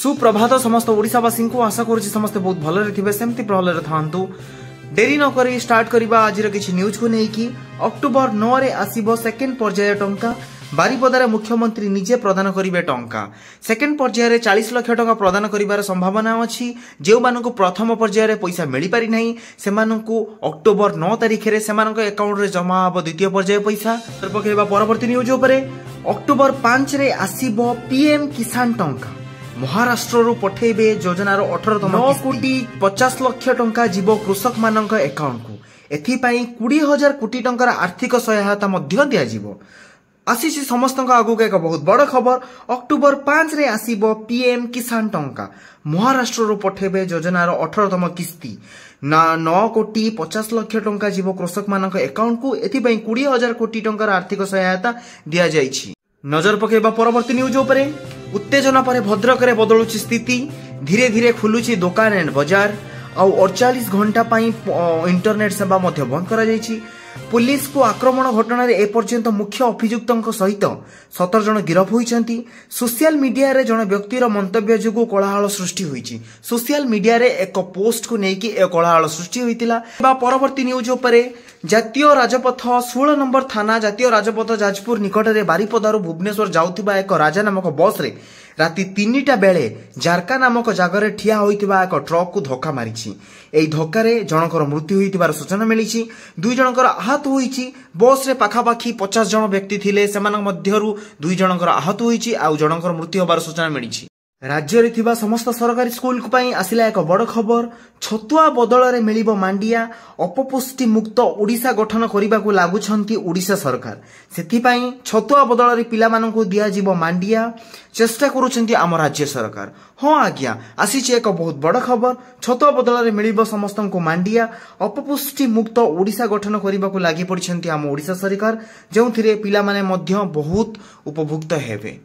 सुप्रभात समस्त ओडिशावासी को आशा करुच्ची समस्त बहुत भलरे थे सेमती भलरे थांतु। डेरी न करी स्टार्ट करबा आज किछि न्यूज को नेकी अक्टोबर 9 रे आसीबो सेकेंड पर्याय टंका। बारिपदार मुख्यमंत्री निजे प्रदान करिवे टंका। सेकेंड पर्याय रे 40 लाख टंका प्रदान करिवार संभावना अछि। जेउ मानकु प्रथम पर्याय रे पैसा मिली पारि नाही सेमानकु अक्टोबर 9 तारिख रे सेमानक अकाउंट रे जमा हबो द्वितीय पर्याय पैसा। पकेबा परवर्ती न्यूज उपरे अक्टोबर 5 रे आसीबो पीएम किसान टंका। महाराष्ट्र रु पठेबे योजनार 18तम 9 कोटी 50 लाख टंका जीव कृषक मानक अकाउंट को। एथिपाई 20,000 कोटी टंकार आर्थिक सहायता मध्य दिया जीवो। आसीछि समस्त आगु एक बहुत बड़ खबर। अक्टोबर 5 रे आसीबो पीएम किसान टंका। महाराष्ट्र रु पठेबे योजनार 18तम किस्ती 9 कोटी 50 लाख टंका जीव कृषक मानक अकाउंट को। एथिपाई 20,000 कोटी टंकार आर्थिक सहायता दिया जाइछि। नजर पकेबा परवर्ती न्यूज उपरे उत्तेजना पर भद्रक रे बदलुची स्थिति। धीरे धीरे खुलुची दुकान एंड बाजार आउ 48 घंटा पाई इंटरनेट सेवा मध्य बंद करा जाइछि। पुलिस को आक्रमण घटना रे एपर्यंत मुख्य अभियुक्तों सहित 17 जन गिरफ होइछंती। सोशल मीडिया रे जन व्यक्तिर मंतव्य जुगु कोलाहल सृष्टि होइछि। सोशल मीडिया रे एक पोस्ट को नेकी ए कोलाहल सृष्टि होइतिला। बा परवर्ती न्यूज उपरे जातीय राजपथ 16 नंबर थाना जातीय राजपथ जाजपुर निकट रे बारिपदारु भुवनेश्वर जाउथिबा एक राजा नामक बस रे राति 3टा बेले जारका नामक जगह ठिया होइतिबा एक ट्रक को धक्का मारिछि। एई धक्का रे जनकर मृत्यु होइतिबार सूचना मिलिछि। 2 जनकर आहत होइछि। बस रे पाखापाखी 50 जन व्यक्ति थिले सेमान मध्यरु 2 जनकर आहत होइछि आउ जनकर मृत्यु होबार सूचना मिलिछि। राज्य रे थिबा समस्त सरकारी स्कूल को पई आसिला एक बड़ खबर। छतुआ बदल रे मिलिबो मांडिया। अपपुष्टि मुक्त ओडिशा गठन करिबा को लागुछंती ओडिशा सरकार। सेथि पई छतुआ बदल रे पिला मानकु दिया जीवो मांडिया चेष्टा करूछंती आम राज्य सरकार। हां आज्ञा आसीछि एक बहुत बड़ खबर। छतुआ बदल रे मिलिबो समस्तंको मांडिया। अपपुष्टि मुक्त ओडिशा गठन करिबा को लागि पड़िछंती आम ओडिशा सरकार जेउथिरे पिला माने मध्य बहुत उपभुक्त हेबे।